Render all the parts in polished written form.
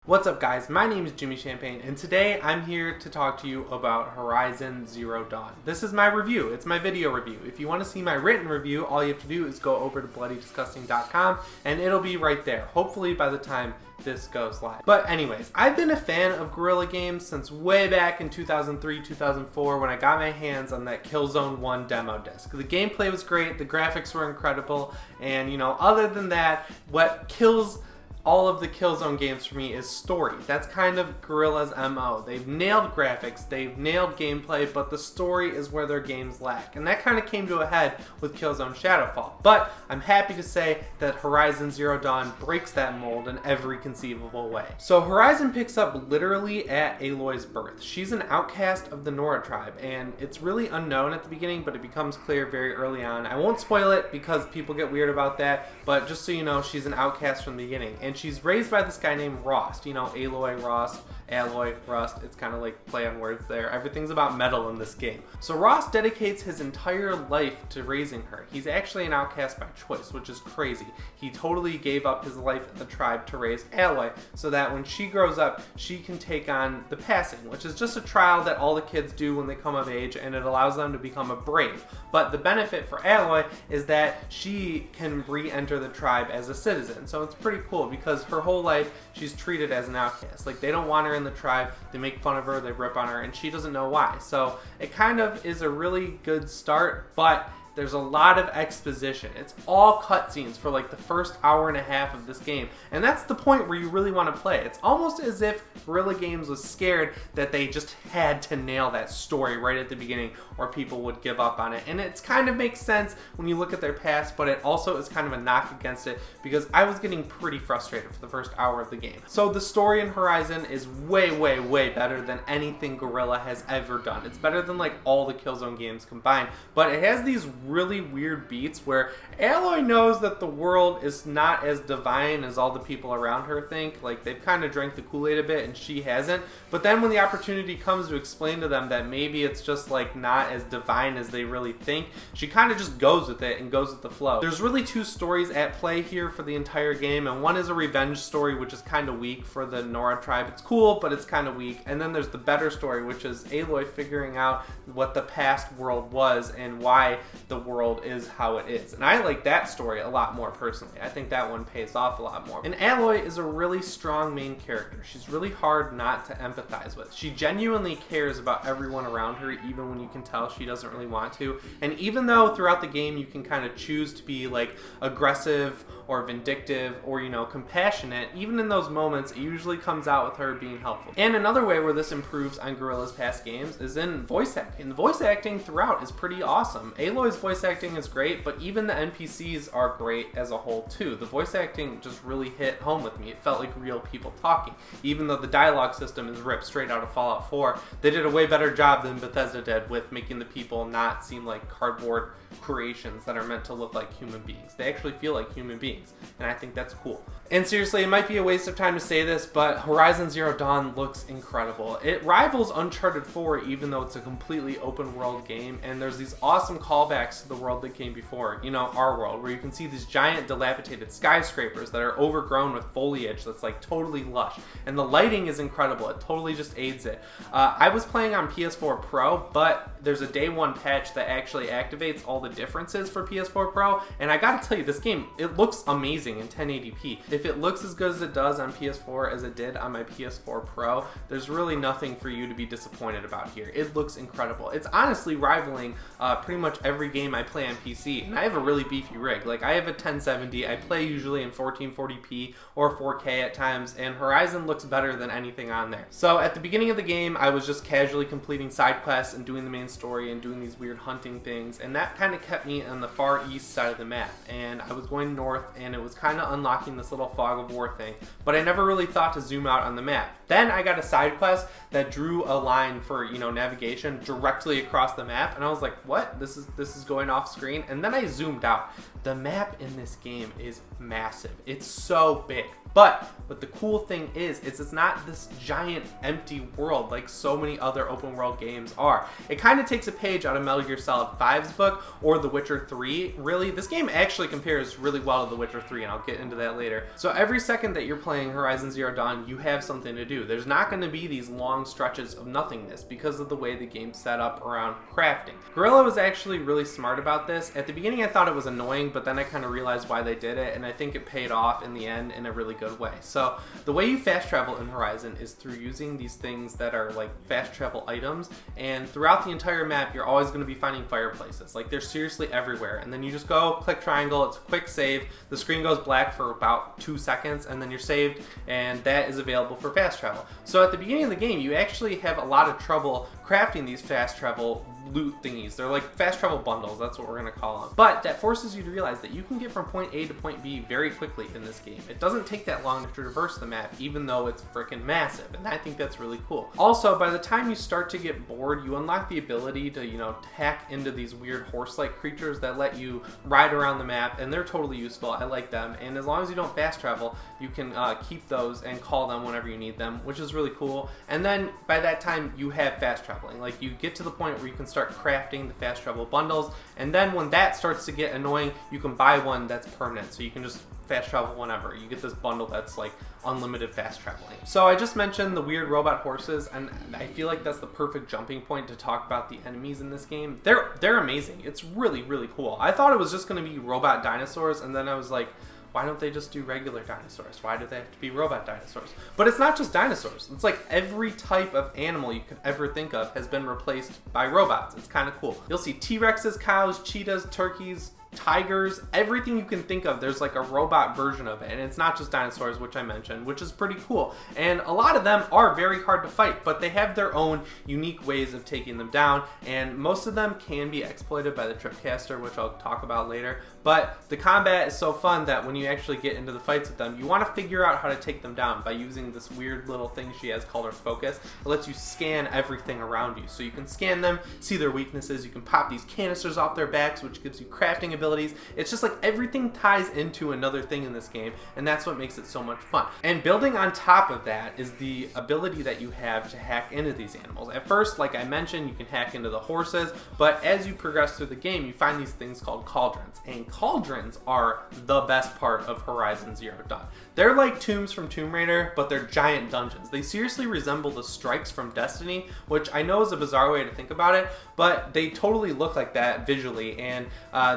What's up guys, my name is Jimmy Champane and today I'm here to talk to you about Horizon Zero Dawn. This is my review, it's my video review. If you want to see my written review, all you have to do is go over to bloodydisgusting.com and it'll be right there, hopefully by the time this goes live. But anyways, I've been a fan of Guerrilla Games since way back in 2003, 2004 when I got my hands on that Killzone 1 demo disc. The gameplay was great, the graphics were incredible, and other than that, what kills all of the Killzone games for me is story. That's kind of Guerrilla's MO. They've nailed graphics, they've nailed gameplay, but the story is where their games lack. And that kind of came to a head with Killzone Shadowfall. But I'm happy to say that Horizon Zero Dawn breaks that mold in every conceivable way. So Horizon picks up literally at Aloy's birth. She's an outcast of the Nora tribe, and it's really unknown at the beginning, but it becomes clear very early on. I won't spoil it because people get weird about that, but just so you know, she's an outcast from the beginning. And she's raised by this guy named Rost. Aloy, Rost, Alloy, Rust. It's kind of like play on words there. Everything's about metal in this game. So Rost dedicates his entire life to raising her. He's actually an outcast by choice, which is crazy. He totally gave up his life in the tribe to raise Alloy so that when she grows up, she can take on the passing, which is just a trial that all the kids do when they come of age, and it allows them to become a brave. But the benefit for Alloy is that she can re-enter the tribe as a citizen. So it's pretty cool because her whole life she's treated as an outcast. Like, they don't want her in the tribe, they make fun of her, they rip on her, and she doesn't know why. So it kind of is a really good start, but there's a lot of exposition. It's all cutscenes for like the first hour and a half of this game. And that's the point where you really want to play. It's almost as if Guerrilla Games was scared that they just had to nail that story right at the beginning or people would give up on it. And it kind of makes sense when you look at their past, but it also is kind of a knock against it because I was getting pretty frustrated for the first hour of the game. So the story in Horizon is way, way, way better than anything Guerrilla has ever done. It's better than like all the Killzone games combined, but it has these really weird beats where Alloy knows that the world is not as divine as all the people around her think. Like, they've kind of drank the Kool-Aid a bit and she hasn't. But then when the opportunity comes to explain to them that maybe it's just like not as divine as they really think, she kind of just goes with it and goes with the flow. There's really two stories at play here for the entire game, and one is a revenge story, which is kind of weak for the Nora tribe. It's cool, but it's kind of weak. And then there's the better story, which is Aloy figuring out what the past world was and why the world is how it is. And I like that story a lot more personally. I think that one pays off a lot more. And Alloy is a really strong main character. She's really hard not to empathize with. She genuinely cares about everyone around her, even when you can tell she doesn't really want to. And even though throughout the game you can kind of choose to be like aggressive or vindictive or compassionate, even in those moments it usually comes out with her being helpful. And another way where this improves on Guerrilla's past games is in voice acting. The voice acting throughout is pretty awesome. Aloy's voice acting is great, but even the NPCs are great as a whole too. The voice acting just really hit home with me. It felt like real people talking. Even though the dialogue system is ripped straight out of Fallout 4, they did a way better job than Bethesda did with making the people not seem like cardboard creations that are meant to look like human beings. They actually feel like human beings, and I think that's cool. And seriously, it might be a waste of time to say this, but Horizon Zero Dawn looks incredible. It rivals Uncharted 4 even though it's a completely open world game, and there's these awesome callbacks to the world that came before, our world, where you can see these giant dilapidated skyscrapers that are overgrown with foliage that's like totally lush. And the lighting is incredible, it totally just aids it. I was playing on PS4 Pro, but there's a day one patch that actually activates all the differences for PS4 Pro, and I gotta tell you, this game, it looks amazing in 1080p. If it looks as good as it does on PS4 as it did on my PS4 Pro, there's really nothing for you to be disappointed about here. It looks incredible. It's honestly rivaling pretty much every game I play on PC, and I have a really beefy rig. Like, I have a 1070, I play usually in 1440p or 4K at times, and Horizon looks better than anything on there. So at the beginning of the game, I was just casually completing side quests and doing the main story and doing these weird hunting things, and that kind of kept me on the far east side of the map. And I was going north, and it was kind of unlocking this little fog of war thing, but I never really thought to zoom out on the map. Then I got a side quest that drew a line for navigation directly across the map, and I was like, what? This is going off screen, and then I zoomed out. The map in this game is massive. It's so big. But the cool thing is it's not this giant empty world like so many other open world games are. It kind of takes a page out of Metal Gear Solid 5's book or The Witcher 3. Really, this game actually compares really well to The Witcher 3, and I'll get into that later. So every second that you're playing Horizon Zero Dawn, you have something to do. There's not going to be these long stretches of nothingness because of the way the game's set up around crafting. Guerrilla was actually really smart about this. At the beginning I thought it was annoying, but then I kind of realized why they did it, and I think it paid off in the end in a really good way. So the way you fast travel in Horizon is through using these things that are like fast travel items, and throughout the entire map you're always going to be finding fireplaces. Like, they're seriously everywhere, and then you just go click triangle, it's a quick save, the screen goes black for about 2 seconds, and then you're saved, and that is available for fast travel. So at the beginning of the game you actually have a lot of trouble crafting these fast travel loot thingies. They're like fast travel bundles, that's what we're going to call them. But that forces you to realize that you can get from point A to point B very quickly in this game. It doesn't take that long to traverse the map, even though it's freaking massive, and I think that's really cool. Also, by the time you start to get bored, you unlock the ability to, hack into these weird horse-like creatures that let you ride around the map, and they're totally useful. I like them, and as long as you don't fast travel, you can keep those and call them whenever you need them, which is really cool. And then by that time, you have fast traveling. Like, you get to the point where you can start crafting the fast travel bundles, and then when that starts to get annoying, you can buy one that's permanent, so you can just fast travel whenever. You get this bundle that's like unlimited fast traveling. So I just mentioned the weird robot horses, and I feel like that's the perfect jumping point to talk about the enemies in this game. They're amazing. It's really, really cool. I thought it was just going to be robot dinosaurs, and then I was like, why don't they just do regular dinosaurs? Why do they have to be robot dinosaurs? But it's not just dinosaurs. It's like every type of animal you could ever think of has been replaced by robots. It's kind of cool. You'll see T-Rexes, cows, cheetahs, turkeys, tigers, everything you can think of, there's like a robot version of it, and it's not just dinosaurs, which I mentioned, which is pretty cool. And a lot of them are very hard to fight, but they have their own unique ways of taking them down, and most of them can be exploited by the Tripcaster, which I'll talk about later. But the combat is so fun that when you actually get into the fights with them, you want to figure out how to take them down by using this weird little thing she has called her focus. It lets you scan everything around you, so you can scan them, see their weaknesses, you can pop these canisters off their backs, which gives you crafting abilities. It's just like everything ties into another thing in this game, and that's what makes it so much fun. And building on top of that is the ability that you have to hack into these animals. At first, like I mentioned, you can hack into the horses, but as you progress through the game, you find these things called cauldrons, and cauldrons are the best part of Horizon Zero Dawn. They're like tombs from Tomb Raider, but they're giant dungeons. They seriously resemble the strikes from Destiny, which I know is a bizarre way to think about it, but they totally look like that visually, and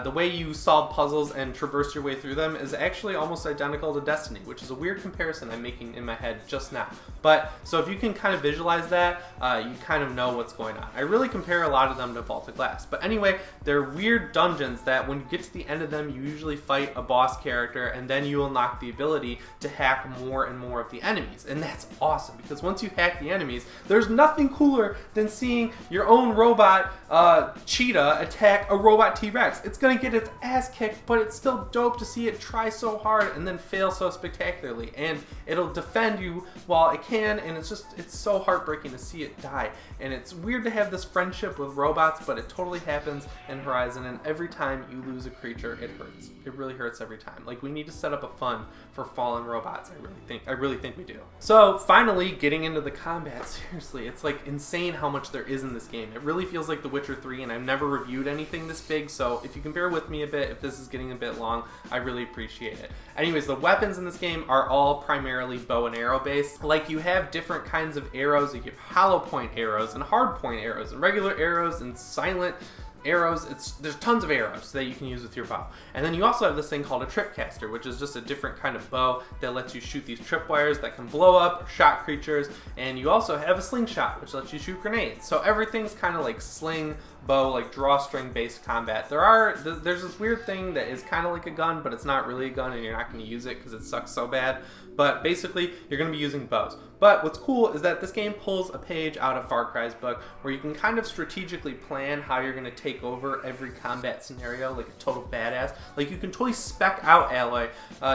the way you solve puzzles and traverse your way through them is actually almost identical to Destiny, which is a weird comparison I'm making in my head just now. But so if you can kind of visualize that, you kind of know what's going on. I really compare a lot of them to Vault of Glass. But anyway, they're weird dungeons that when you get to the end of them, you usually fight a boss character, and then you unlock the ability to hack more and more of the enemies. And that's awesome, because once you hack the enemies, there's nothing cooler than seeing your own robot cheetah attack a robot T-Rex. It's gonna get its ass kicked, but it's still dope to see it try so hard and then fail so spectacularly. And it'll defend you while it can, and it's so heartbreaking to see it die. And it's weird to have this friendship with robots, but it totally happens in Horizon, and every time you lose a creature, it hurts. It really hurts every time. Like, we need to set up a fund for fallen robots. I really think we do. So finally, getting into the combat, seriously, it's like insane how much there is in this game. It really feels like The Witcher 3, and I've never reviewed anything this big, so if you can bear with me a bit, if this is getting a bit long, I really appreciate it. Anyways, the weapons in this game are all primarily bow and arrow based. Like, you have different kinds of arrows. You have hollow point arrows and hard point arrows and regular arrows and silent arrows. There's tons of arrows that you can use with your bow. And then you also have this thing called a Tripcaster, which is just a different kind of bow that lets you shoot these tripwires that can blow up or shock creatures. And you also have a slingshot, which lets you shoot grenades. So everything's kind of like sling, bow, like drawstring based combat. There's this weird thing that is kind of like a gun, but it's not really a gun, and you're not going to use it because it sucks so bad. But basically, you're going to be using bows. But what's cool is that this game pulls a page out of Far Cry's book where you can kind of strategically plan how you're going to take over every combat scenario like a total badass. Like, you can totally spec out Aloy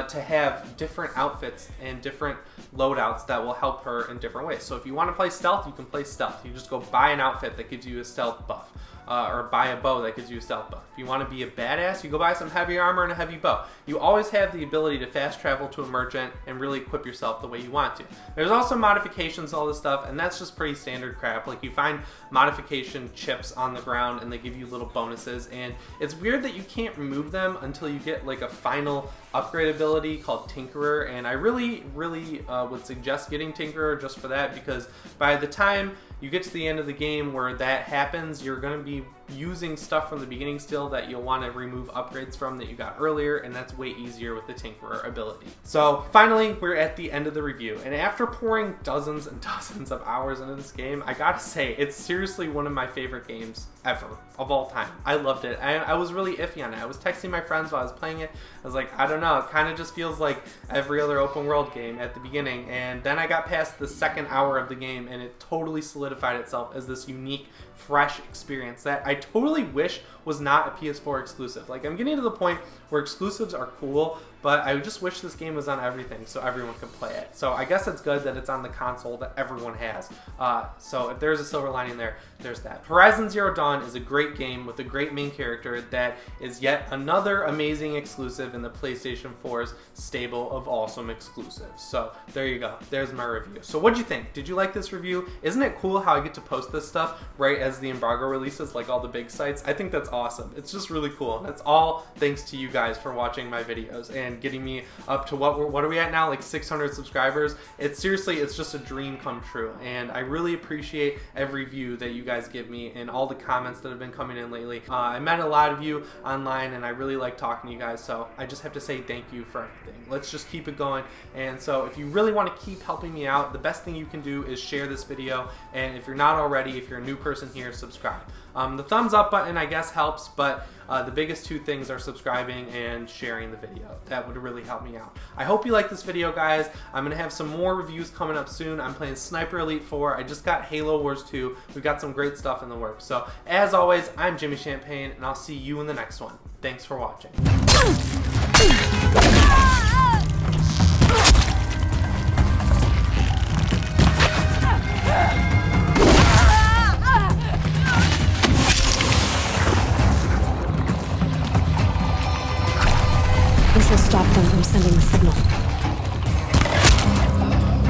to have different outfits and different loadouts that will help her in different ways. So if you want to play stealth, you can play stealth. You just go buy an outfit that gives you a stealth buff. or buy a bow that gives you a stealth buff. If you want to be a badass, you go buy some heavy armor and a heavy bow. You always have the ability to fast travel to a merchant and really equip yourself the way you want to. There's also modifications, all this stuff, and that's just pretty standard crap. Like, you find modification chips on the ground and they give you little bonuses, and it's weird that you can't remove them until you get like a final upgrade ability called Tinkerer, and I really would suggest getting Tinkerer just for that, because by the time you get to the end of the game where that happens, you're going to be using stuff from the beginning still that you'll want to remove upgrades from that you got earlier, and that's way easier with the Tinkerer ability. So finally, we're at the end of the review, and after pouring dozens and dozens of hours into this game, I gotta say, it's seriously one of my favorite games ever, of all time. I loved it. I was really iffy on it. I was texting my friends while I was playing it. I was like, I don't know, it kind of just feels like every other open world game at the beginning, and then I got past the second hour of the game, and it totally solidified itself as this unique, fresh experience that I totally wish was not a PS4 exclusive. Like, I'm getting to the point where exclusives are cool, but I just wish this game was on everything so everyone could play it. So I guess it's good that it's on the console that everyone has. So if there's a silver lining there, there's that. Horizon Zero Dawn is a great game with a great main character that is yet another amazing exclusive in the PlayStation 4's stable of awesome exclusives. So there you go. There's my review. So what'd you think? Did you like this review? Isn't it cool how I get to post this stuff right as the embargo releases, like all the big sites? I think that's awesome. It's just really cool. And it's all thanks to you guys for watching my videos and getting me up to what are we at now, like 600 subscribers. It's seriously, it's just a dream come true, and I really appreciate every view that you guys give me and all the comments that have been coming in lately. I met a lot of you online, and I really like talking to you guys, so I just have to say thank you for everything. Let's just keep it going. And so if you really want to keep helping me out, the best thing you can do is share this video, and if you're not already, if you're a new person here, subscribe. The thumbs up button, I guess, helps, but the biggest two things are subscribing and sharing the video. That would really help me out. I hope you like this video, guys. I'm going to have some more reviews coming up soon. I'm playing Sniper Elite 4. I just got Halo Wars 2. We've got some great stuff in the works. So, as always, I'm Jimmy Champane, and I'll see you in the next one. Thanks for watching. This will stop them from sending the signal.